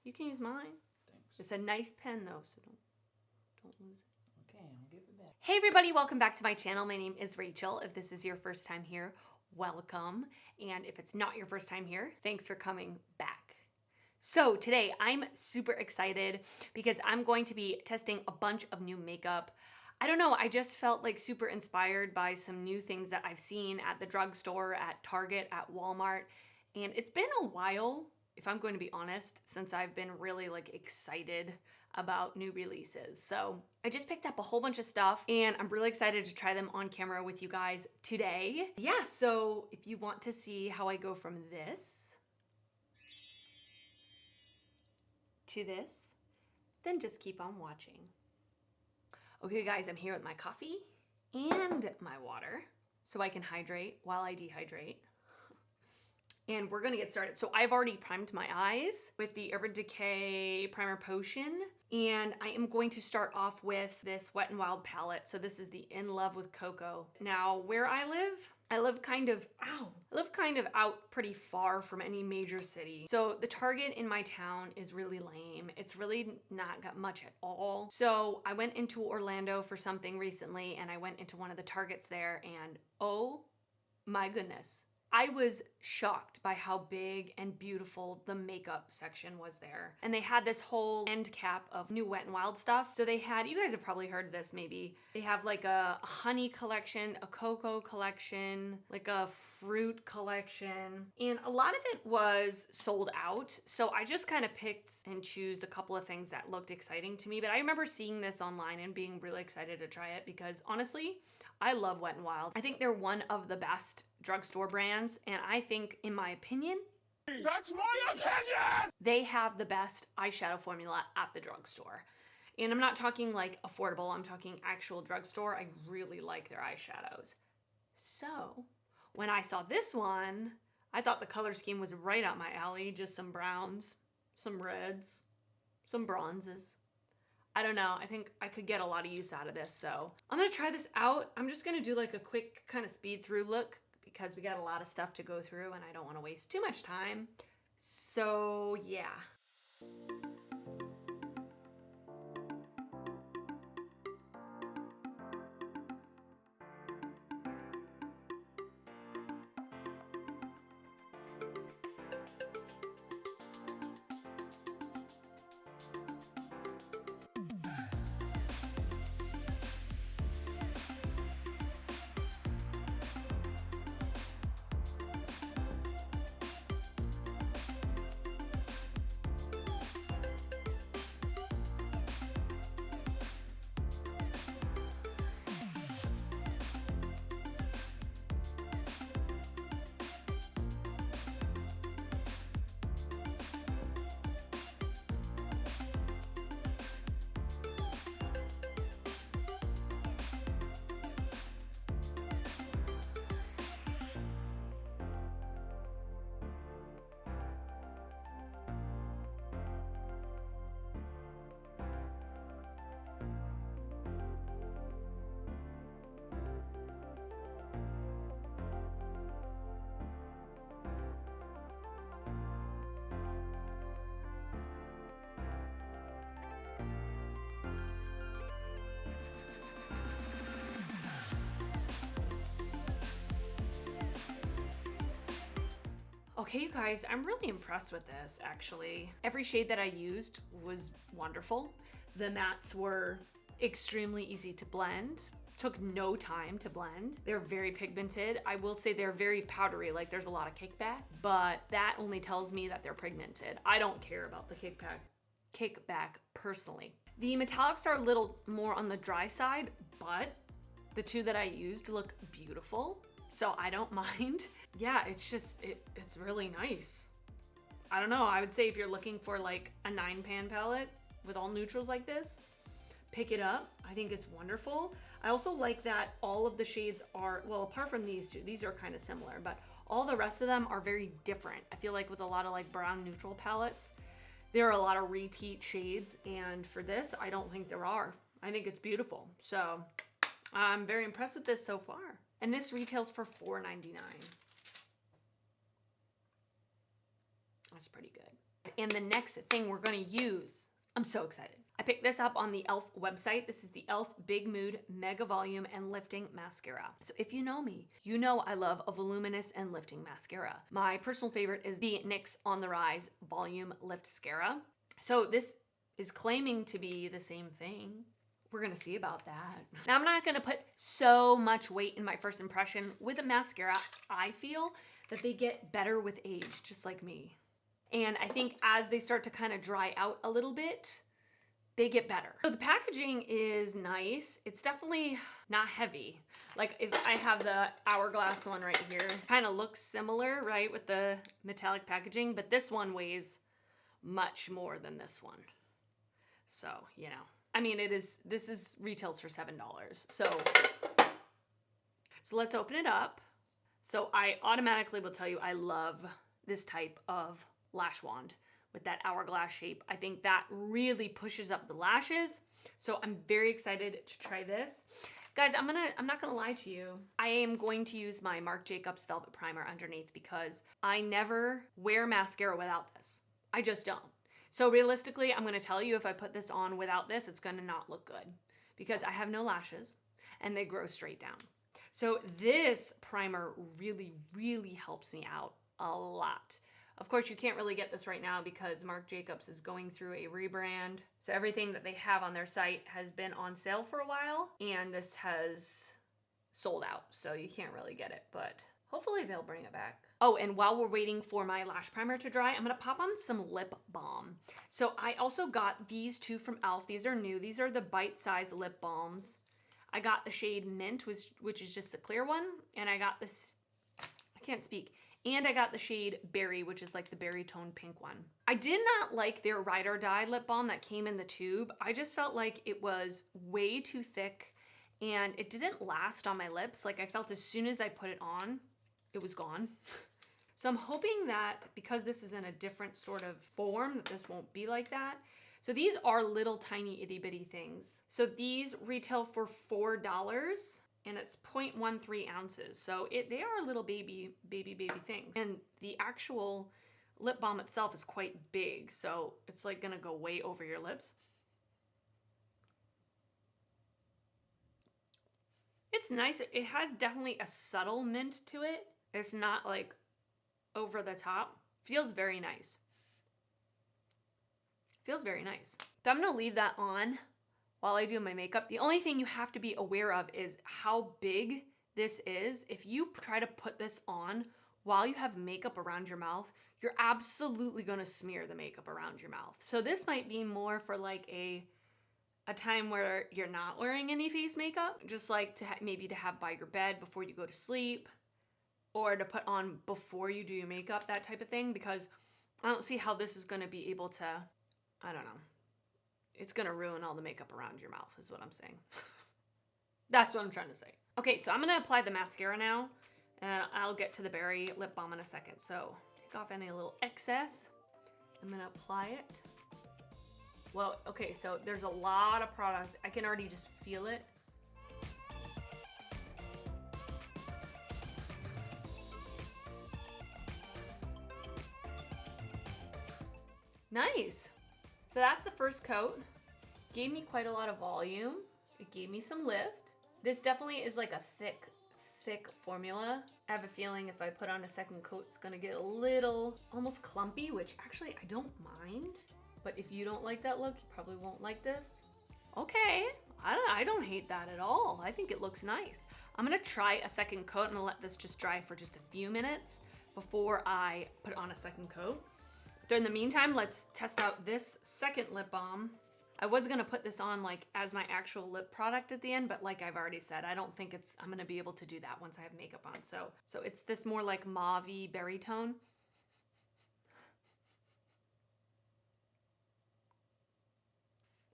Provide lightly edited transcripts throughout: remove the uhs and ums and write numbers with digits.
You can use mine. Thanks. It's a nice pen though, so don't lose it. Okay, I'll give it back. Hey everybody, welcome back to my channel. My name is Rachel. If this is your first time here, welcome. And if it's not your first time here, thanks for coming back. So today I'm super excited because I'm going to be testing a bunch of new makeup. I don't know, I just felt like super inspired by some new things that I've seen at the drugstore, at Target, at Walmart. And it's been a while, if I'm going to be honest, since I've been really like excited about new releases. So I just picked up a whole bunch of stuff and I'm really excited to try them on camera with you guys today. Yeah, so if you want to see how I go from this to this, then just keep on watching. Okay guys, I'm here with my coffee and my water so I can hydrate while I dehydrate. And we're gonna get started. So I've already primed my eyes with the Urban Decay Primer Potion. And I am going to start off with this Wet n Wild palette. So this is the In Love with Cocoa. Now, where I live kind of, out pretty far from any major city. So the Target in my town is really lame. It's really not got much at all. So I went into Orlando for something recently and I went into one of the Targets there and oh my goodness. I was shocked by how big and beautiful the makeup section was there. And they had this whole end cap of new Wet n Wild stuff. So they had, you guys have probably heard of this maybe, they have like a honey collection, a cocoa collection, like a fruit collection. And a lot of it was sold out. So I just kind of picked and chose a couple of things that looked exciting to me. But I remember seeing this online and being really excited to try it because honestly, I love Wet n Wild. I think they're one of the best drugstore brands, and I think, in my opinion, That's my opinion! they have the best eyeshadow formula at the drugstore. And I'm not talking like affordable, I'm talking actual drugstore. I really like their eyeshadows. So, when I saw this one, I thought the color scheme was right up my alley. Just some browns, some reds, some bronzes. I don't know, I think I could get a lot of use out of this, so I'm gonna try this out. I'm just gonna do like a quick kind of speed through look because we got a lot of stuff to go through and I don't wanna waste too much time. So yeah. Okay, you guys, I'm really impressed with this, actually. Every shade that I used was wonderful. The mattes were extremely easy to blend. Took no time to blend. They're very pigmented. I will say they're very powdery, like there's a lot of kickback, but that only tells me that they're pigmented. I don't care about the kickback personally. The metallics are a little more on the dry side, but the two that I used look beautiful. So I don't mind. Yeah, it's just, it's really nice. I don't know, I would say if you're looking for like a 9-pan palette with all neutrals like this, pick it up. I think it's wonderful. I also like that all of the shades are, well, apart from these two, these are kind of similar, but all the rest of them are very different. I feel like with a lot of like brown neutral palettes, there are a lot of repeat shades, and for this, I don't think there are. I think it's beautiful. So I'm very impressed with this so far. And this retails for $4.99. That's pretty good. And the next thing we're gonna use, I'm so excited. I picked this up on the E.L.F. website. This is the E.L.F. Big Mood Mega Volume and Lifting Mascara. So if you know me, you know I love a voluminous and lifting mascara. My personal favorite is the NYX On The Rise Volume Lift Mascara. So this is claiming to be the same thing. We're gonna see about that. Now I'm not gonna put so much weight in my first impression. With a mascara, I feel that they get better with age, just like me. And I think as they start to kind of dry out a little bit, they get better. So the packaging is nice. It's definitely not heavy. Like if I have the Hourglass one right here, kind of looks similar, right, with the metallic packaging, but this one weighs much more than this one. So, you know, I mean, this is retails for $7. So let's open it up. So I automatically will tell you I love this type of lash wand with that hourglass shape. I think that really pushes up the lashes. So I'm very excited to try this. Guys, I'm not gonna lie to you. I am going to use my Marc Jacobs Velvet Primer underneath because I never wear mascara without this. I just don't. So realistically, I'm gonna tell you if I put this on without this, it's gonna not look good because I have no lashes and they grow straight down. So this primer really, really helps me out a lot. Of course, you can't really get this right now because Marc Jacobs is going through a rebrand. So everything that they have on their site has been on sale for a while and this has sold out. So you can't really get it, but hopefully they'll bring it back. Oh, and while we're waiting for my lash primer to dry, I'm gonna pop on some lip balm. So I also got these two from E.L.F. These are new. These are the bite-size lip balms. I got the shade Mint, which is just the clear one, and I got this, I can't speak, and I got the shade Berry, which is like the berry tone pink one. I did not like their Ride or Die lip balm that came in the tube. I just felt like it was way too thick and it didn't last on my lips. Like I felt as soon as I put it on, it was gone. So I'm hoping that because this is in a different sort of form, that this won't be like that. So these are little tiny itty bitty things. So these retail for $4 and it's 0.13 ounces. So they are little baby things. And the actual lip balm itself is quite big. So it's like gonna go way over your lips. It's nice. It has definitely a subtle mint to it. It's not like over the top. Feels very nice. Feels very nice. So I'm gonna leave that on while I do my makeup. The only thing you have to be aware of is how big this is. If you try to put this on while you have makeup around your mouth, you're absolutely gonna smear the makeup around your mouth. So this might be more for like a time where you're not wearing any face makeup, just like to maybe to have by your bed before you go to sleep, or to put on before you do your makeup, that type of thing, because I don't see how this is gonna be able to, I don't know. It's gonna ruin all the makeup around your mouth is what I'm saying. That's what I'm trying to say. Okay, so I'm gonna apply the mascara now and I'll get to the berry lip balm in a second. So take off any little excess. I'm gonna apply it. Well, okay, so there's a lot of product. I can already just feel it. Nice. So that's the first coat. Gave me quite a lot of volume. It gave me some lift. This definitely is like a thick formula. I have a feeling if I put on a second coat, it's gonna get a little almost clumpy, which actually I don't mind. But if you don't like that look, you probably won't like this. Okay, I don't hate that at all. I think it looks nice. I'm gonna try a second coat. I'm gonna let this just dry for just a few minutes before I put on a second coat. During the meantime, let's test out this second lip balm. I was gonna put this on like as my actual lip product at the end, but like I've already said, I don't think I'm gonna be able to do that once I have makeup on. So it's this more like mauve-y berry tone.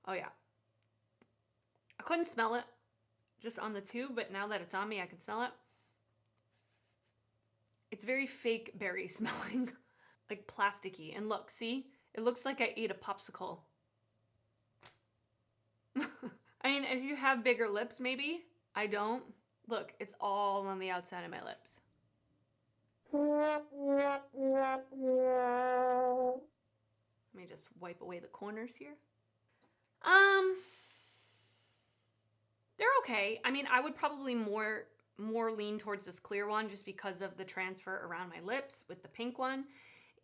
Oh yeah. I couldn't smell it just on the tube, but now that it's on me, I can smell it. It's very fake berry smelling. Like plasticky. And look, see? It looks like I ate a popsicle. I mean, if you have bigger lips, maybe. I don't. Look, it's all on the outside of my lips. Let me just wipe away the corners here. They're okay. I mean, I would probably more lean towards this clear one just because of the transfer around my lips with the pink one.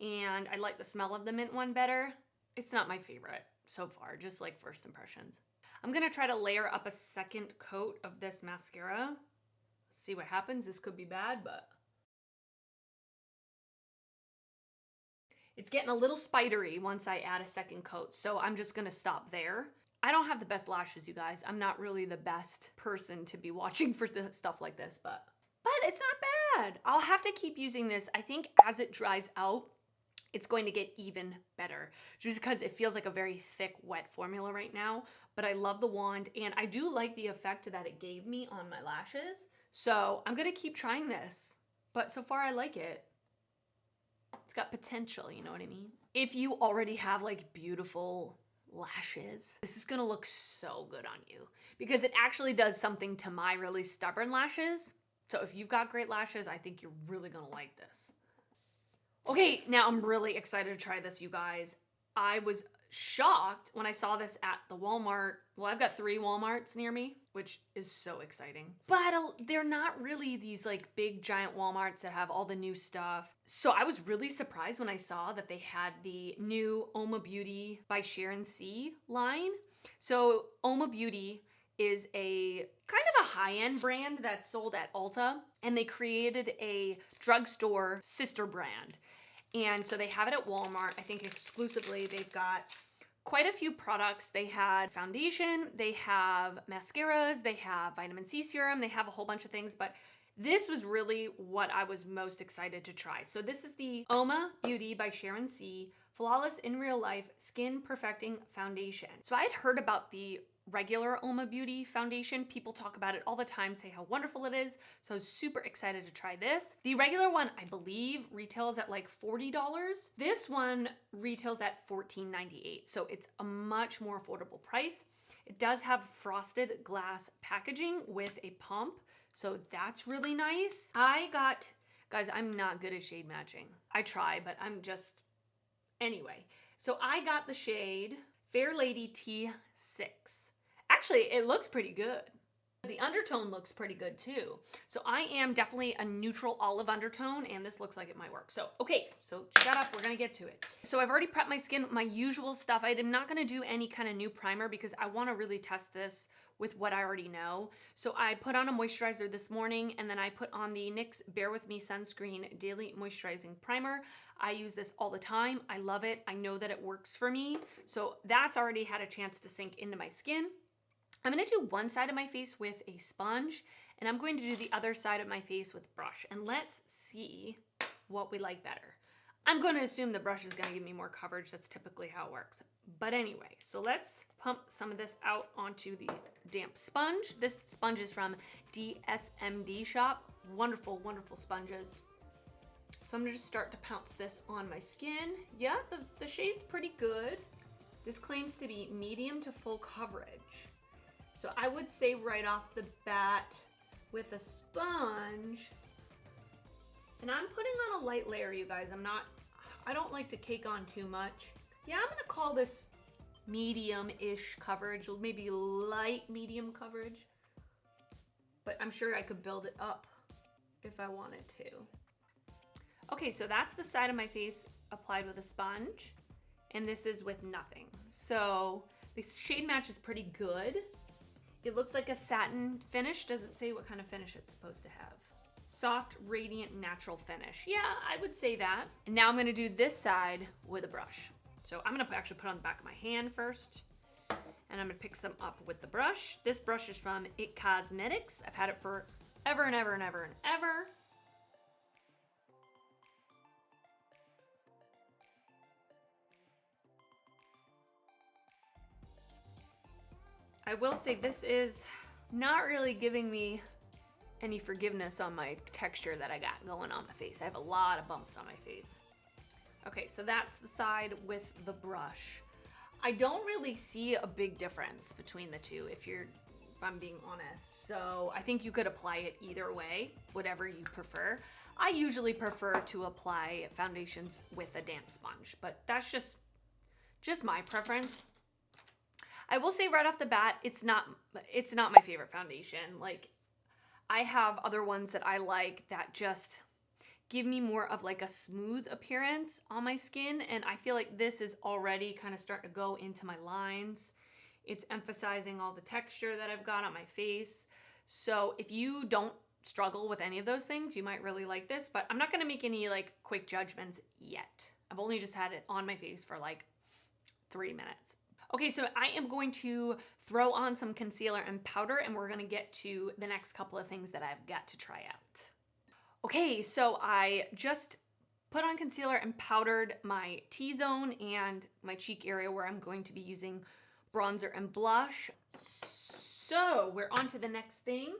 And I like the smell of the mint one better. It's not my favorite so far, just like first impressions. I'm gonna try to layer up a second coat of this mascara. See what happens. This could be bad, but it's getting a little spidery once I add a second coat, so I'm just gonna stop there. I don't have the best lashes, you guys. I'm not really the best person to be watching for the stuff like this, but it's not bad. I'll have to keep using this. I think as it dries out, it's going to get even better just because it feels like a very thick, wet formula right now, but I love the wand and I do like the effect that it gave me on my lashes. So I'm gonna keep trying this, but so far I like it. It's got potential, you know what I mean? If you already have like beautiful lashes, this is gonna look so good on you because it actually does something to my really stubborn lashes. So if you've got great lashes, I think you're really gonna like this. Okay, now I'm really excited to try this, you guys. I was shocked when I saw this at the Walmart. Well, I've got 3 Walmarts near me, which is so exciting. But they're not really these like big giant Walmarts that have all the new stuff. So I was really surprised when I saw that they had the new Uoma Beauty by Sharon C line. So Uoma Beauty is a kind of a high-end brand that's sold at Ulta, and they created a drugstore sister brand. And so they have it at Walmart, I think exclusively. They've got quite a few products. They had foundation, they have mascaras, they have vitamin C serum, they have a whole bunch of things, but this was really what I was most excited to try. So this is the Uoma Beauty by Sharon C Flawless in Real Life Skin Perfecting Foundation. So I had heard about the regular Uoma Beauty foundation. People talk about it all the time, say how wonderful it is. So I was super excited to try this. The regular one, I believe, retails at like $40. This one retails at $14.98. So it's a much more affordable price. It does have frosted glass packaging with a pump. So that's really nice. Guys, I'm not good at shade matching. I try, but anyway. So I got the shade Fair Lady T6. Actually, it looks pretty good. The undertone looks pretty good too. So I am definitely a neutral olive undertone, and this looks like it might work. So, okay, so shut up, we're gonna get to it. So I've already prepped my skin, my usual stuff. I am not gonna do any kind of new primer because I wanna really test this with what I already know. So I put on a moisturizer this morning, and then I put on the NYX Bare With Me Sunscreen Daily Moisturizing Primer. I use this all the time. I love it. I know that it works for me. So that's already had a chance to sink into my skin. I'm gonna do one side of my face with a sponge, and I'm going to do the other side of my face with brush, and let's see what we like better. I'm gonna assume the brush is gonna give me more coverage. That's typically how it works. But anyway, so let's pump some of this out onto the damp sponge. This sponge is from DSMD Shop. Wonderful, wonderful sponges. So I'm gonna just start to pounce this on my skin. Yeah, the shade's pretty good. This claims to be medium to full coverage. So I would say right off the bat with a sponge, and I'm putting on a light layer, you guys. I don't like to cake on too much. Yeah, I'm gonna call this medium-ish coverage, maybe light medium coverage, but I'm sure I could build it up if I wanted to. Okay, so that's the side of my face applied with a sponge, and this is with nothing. So the shade match is pretty good. It looks like a satin finish. Does it say what kind of finish it's supposed to have? Soft, radiant, natural finish. Yeah, I would say that. And now I'm gonna do this side with a brush. So I'm gonna actually put on the back of my hand first, and I'm gonna pick some up with the brush. This brush is from It Cosmetics. I've had it for ever and ever and ever and ever. I will say this is not really giving me any forgiveness on my texture that I got going on my face. I have a lot of bumps on my face. Okay, so that's the side with the brush. I don't really see a big difference between the two if I'm being honest. So I think you could apply it either way, whatever you prefer. I usually prefer to apply foundations with a damp sponge, but that's just just my preference. I will say right off the bat, it's not my favorite foundation. Like, I have other ones that I like that just give me more of like a smooth appearance on my skin, and I feel like this is already kind of starting to go into my lines. It's emphasizing all the texture that I've got on my face. So if you don't struggle with any of those things, you might really like this, but I'm not gonna make any like quick judgments yet. I've only just had it on my face for like 3 minutes. Okay, so I am going to throw on some concealer and powder, and we're gonna get to the next couple of things that I've got to try out. Okay, so I just put on concealer and powdered my T-zone and my cheek area where I'm going to be using bronzer and blush. So we're on to the next thing.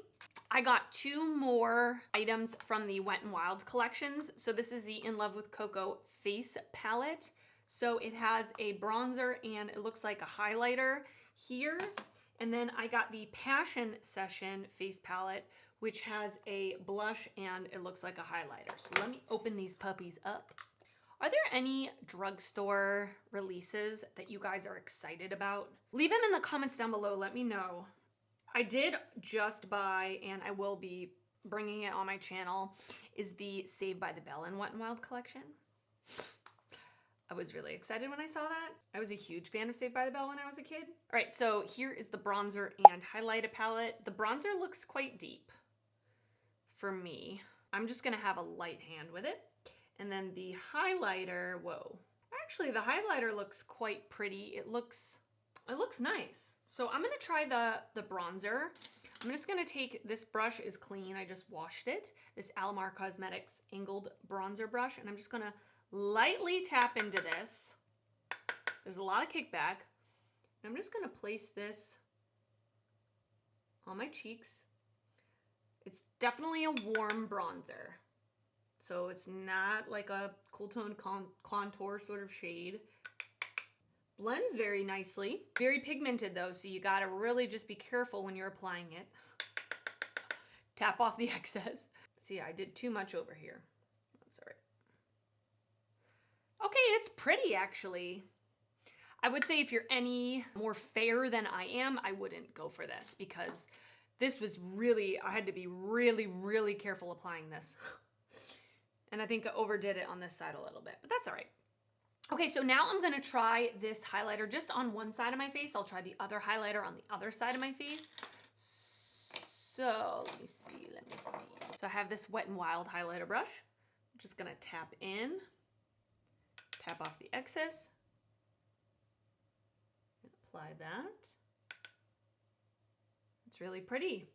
I got 2 more items from the Wet n Wild collections. So this is the In Love with Cocoa face palette. So it has a bronzer and it looks like a highlighter here. And then I got the Passion Session face palette, which has a blush and it looks like a highlighter. So let me open these puppies up. Are there any drugstore releases that you guys are excited about? Leave them in the comments down below, let me know. I did just buy, and I will be bringing it on my channel, is the Saved by the Bell and Wet n Wild collection. I was really excited when I saw that. I was a huge fan of Saved by the Bell when I was a kid. All right, so here is the bronzer and highlighter palette. The bronzer looks quite deep for me. I'm just gonna have a light hand with it. And then the highlighter, whoa. Actually, the highlighter looks quite pretty. It looks nice. So I'm gonna try the bronzer. I'm just gonna take, this brush is clean, I just washed it. This Alamar Cosmetics angled bronzer brush, and I'm just gonna lightly tap into this. There's a lot of kickback. I'm just gonna place this on my cheeks. It's definitely a warm bronzer. So it's not like a cool tone contour sort of shade. Blends very nicely. Very pigmented though, so you gotta really just be careful when you're applying it. Tap off the excess. See, I did too much over here. That's all right. Okay, it's pretty actually. I would say if you're any more fair than I am, I wouldn't go for this because this was really, I had to be really, really careful applying this. And I think I overdid it on this side a little bit, but that's all right. Okay, so now I'm gonna try this highlighter just on one side of my face. I'll try the other highlighter on the other side of my face. So let me see. So I have this Wet n Wild highlighter brush. I'm just gonna tap in, tap off the excess, and apply that. It's really pretty.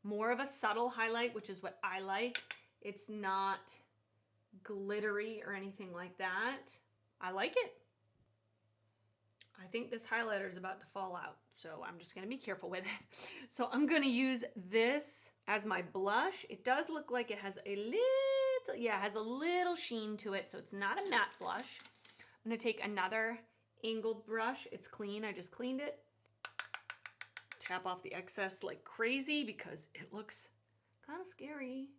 More of a subtle highlight, which is what I like. It's not glittery or anything like that. I like it. I think this highlighter is about to fall out, so I'm just gonna be careful with it. So I'm gonna use this as my blush. It does look like it has a little, yeah, it has a little sheen to it, so it's not a matte blush. I'm gonna take another angled brush. It's clean, I just cleaned it. Tap off the excess like crazy because it looks kind of scary.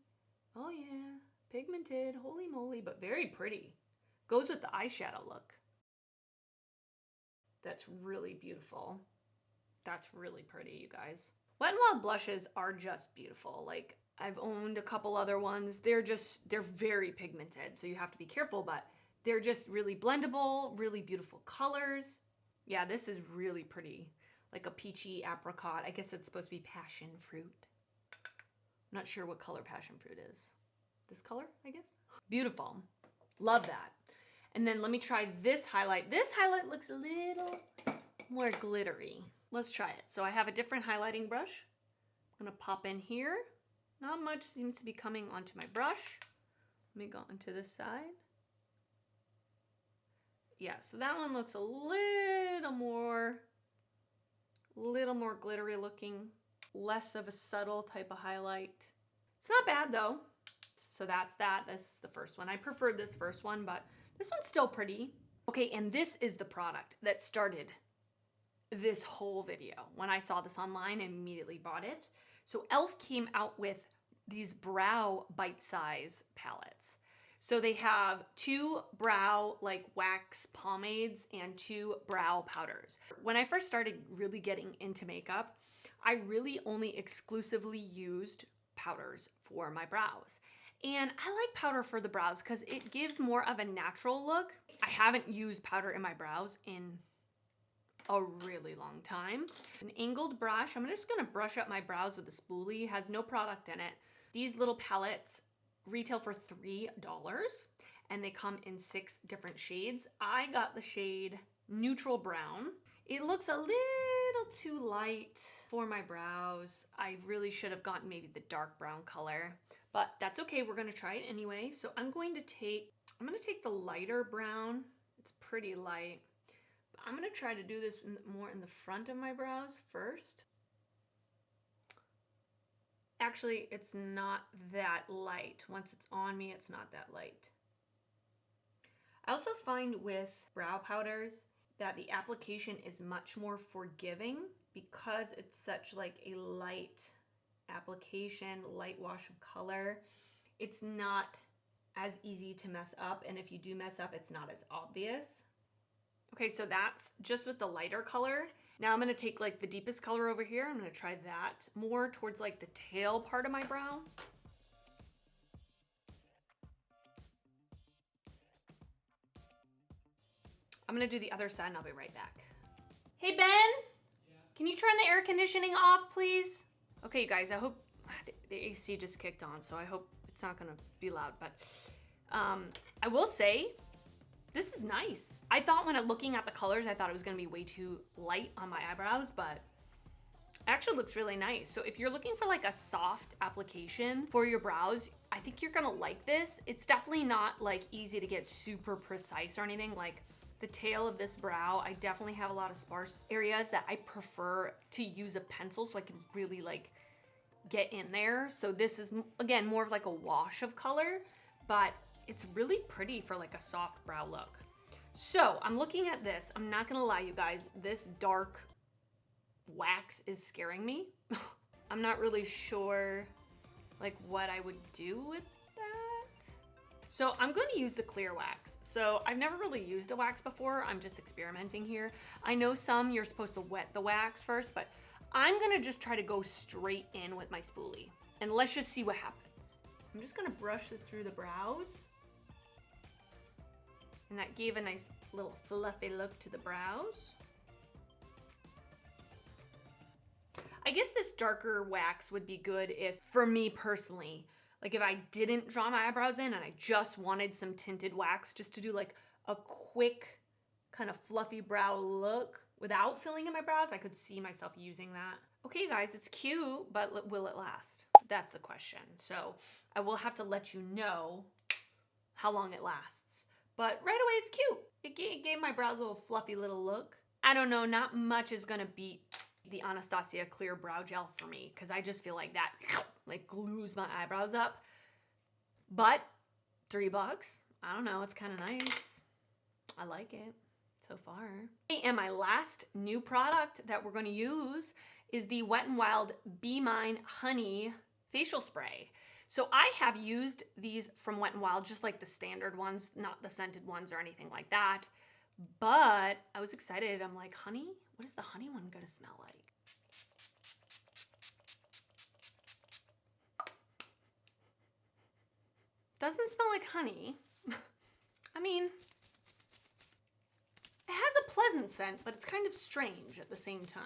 Oh yeah, pigmented, holy moly, but very pretty. Goes with the eyeshadow look. That's really beautiful. That's really pretty, you guys. Wet n Wild blushes are just beautiful. Like, I've owned a couple other ones. They're very pigmented, so you have to be careful, but they're just really blendable, really beautiful colors. Yeah, this is really pretty. Like a peachy apricot. I guess it's supposed to be passion fruit. I'm not sure what color passion fruit is. This color, I guess? Beautiful. Love that. And then let me try this highlight. This highlight looks a little more glittery. Let's try it. So I have a different highlighting brush. I'm gonna pop in here. Not much seems to be coming onto my brush. Let me go onto this side. Yeah, so that one looks a little more glittery looking, less of a subtle type of highlight. It's not bad though. So that's that. This is the first one. I preferred this first one, but this one's still pretty. Okay, and this is the product that started this whole video. When I saw this online, I immediately bought it. So E.L.F. came out with these brow bite size palettes. So they have 2 brow like wax pomades and 2 brow powders. When I first started really getting into makeup, I really only exclusively used powders for my brows. And I like powder for the brows because it gives more of a natural look. I haven't used powder in my brows in a really long time. An angled brush. I'm just gonna brush up my brows with a spoolie. It has no product in it. These little palettes retail for $3 and they come in 6 different shades. I got the shade Neutral Brown. It looks a little too light for my brows. I really should have gotten maybe the dark brown color, but that's okay. We're gonna try it anyway. So I'm gonna take the lighter brown. It's pretty light. I'm gonna try to do this more in the front of my brows first. Actually, it's not that light. Once it's on me, it's not that light. I also find with brow powders that the application is much more forgiving because it's such like a light application, light wash of color. It's not as easy to mess up, and if you do mess up, it's not as obvious. Okay, so that's just with the lighter color. Now I'm gonna take like the deepest color over here. I'm gonna try that more towards like the tail part of my brow. I'm gonna do the other side and I'll be right back. Hey Ben, can you turn the air conditioning off, please? Okay, you guys, I hope the AC just kicked on, so I hope it's not gonna be loud, but I will say, this is nice. I thought when I'm looking at the colors, I thought it was gonna be way too light on my eyebrows, but it actually looks really nice. So if you're looking for like a soft application for your brows, I think you're gonna like this. It's definitely not like easy to get super precise or anything. Like the tail of this brow, I definitely have a lot of sparse areas that I prefer to use a pencil so I can really like get in there. So this is, again, more of like a wash of color, but it's really pretty for like a soft brow look. So I'm looking at this. I'm not gonna lie, you guys, this dark wax is scaring me. I'm not really sure like what I would do with that. So I'm going to use the clear wax. So I've never really used a wax before. I'm just experimenting here. I know some you're supposed to wet the wax first, but I'm going to just try to go straight in with my spoolie and let's just see what happens. I'm just going to brush this through the brows. And that gave a nice little fluffy look to the brows. I guess this darker wax would be good if, for me personally, like if I didn't draw my eyebrows in and I just wanted some tinted wax just to do like a quick kind of fluffy brow look without filling in my brows, I could see myself using that. Okay, guys, it's cute, but will it last? That's the question. So I will have to let you know how long it lasts. But right away, it's cute. It gave my brows a little fluffy little look. I don't know, not much is gonna beat the Anastasia Clear Brow Gel for me because I just feel like that like glues my eyebrows up. But $3, I don't know, it's kind of nice. I like it so far. And my last new product that we're going to use is the Wet n Wild Be Mine Honey Facial Spray. So I have used these from Wet n Wild, just like the standard ones, not the scented ones or anything like that. But I was excited. I'm like, honey? What is the honey one gonna smell like? Doesn't smell like honey. I mean, it has a pleasant scent, but it's kind of strange at the same time.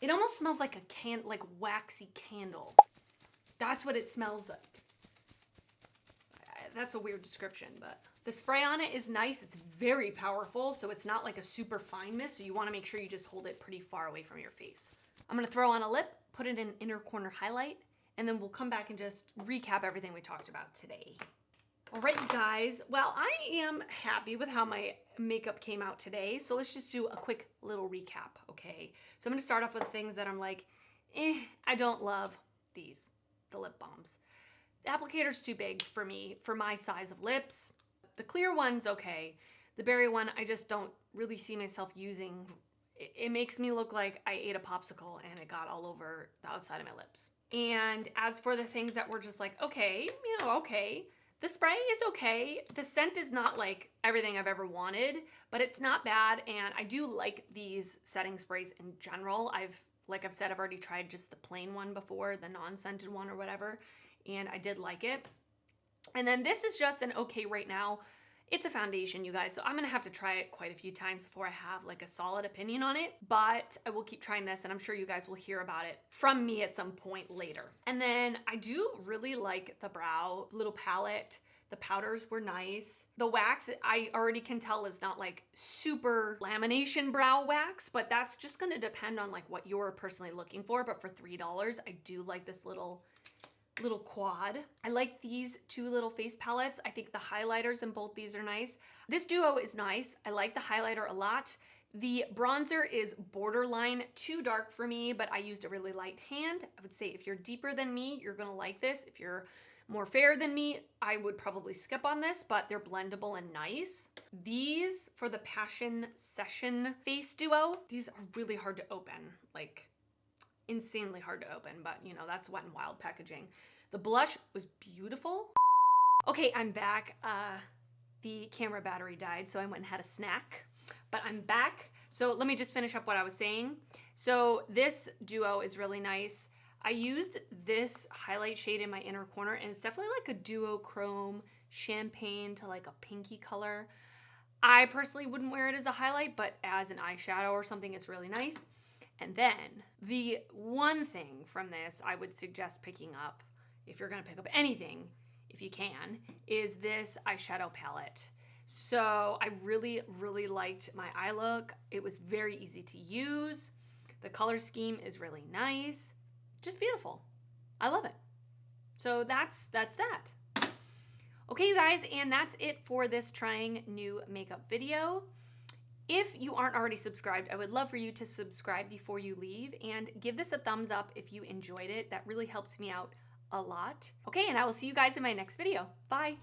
It almost smells like like waxy candle. That's what it smells like. That's a weird description, but the spray on it is nice. It's very powerful, so it's not like a super fine mist, so you want to make sure you just hold it pretty far away from your face. I'm going to throw on a lip, put it in inner corner highlight, and then we'll come back and just recap everything we talked about today. All right, you guys. Well, I am happy with how my makeup came out today, so let's just do a quick little recap, okay? So I'm going to start off with things that I'm like, I don't love these, the lip balms. The applicator's too big for me, for my size of lips. The clear one's okay. The berry one, I just don't really see myself using. It makes me look like I ate a popsicle and it got all over the outside of my lips. And as for the things that were just like, okay, okay, The spray is okay. The scent is not like everything I've ever wanted, but it's not bad. And I do like these setting sprays in general. Like I've said, I've already tried just the plain one before, the non-scented one or whatever, and I did like it. And then this is just an okay right now. It's a foundation, you guys, so I'm gonna have to try it quite a few times before I have like a solid opinion on it, but I will keep trying this and I'm sure you guys will hear about it from me at some point later. And then I do really like the brow little palette. The powders were nice. The wax, I already can tell is not like super lamination brow wax, but that's just gonna depend on like what you're personally looking for. But for $3, I do like this little quad. I like these two little face palettes. I think the highlighters in both these are nice. This duo is nice. I like the highlighter a lot. The bronzer is borderline too dark for me, but I used a really light hand. I would say if you're deeper than me, you're gonna like this. If you're more fair than me, I would probably skip on this, but they're blendable and nice. These for the Passion Session face duo, these are really hard to open, like insanely hard to open, but you know, that's Wet n Wild packaging. The blush was beautiful. Okay, I'm back. The camera battery died, so I went and had a snack, but I'm back. So let me just finish up what I was saying. So this duo is really nice. I used this highlight shade in my inner corner, and it's definitely like a duochrome champagne to like a pinky color. I personally wouldn't wear it as a highlight, but as an eyeshadow or something, it's really nice. And then the one thing from this I would suggest picking up, if you're gonna pick up anything, if you can, is this eyeshadow palette. So I really, really liked my eye look. It was very easy to use. The color scheme is really nice. Just beautiful. I love it. So that's that. Okay, you guys, and that's it for this trying new makeup video. If you aren't already subscribed, I would love for you to subscribe before you leave and give this a thumbs up if you enjoyed it. That really helps me out a lot. Okay, and I will see you guys in my next video. Bye.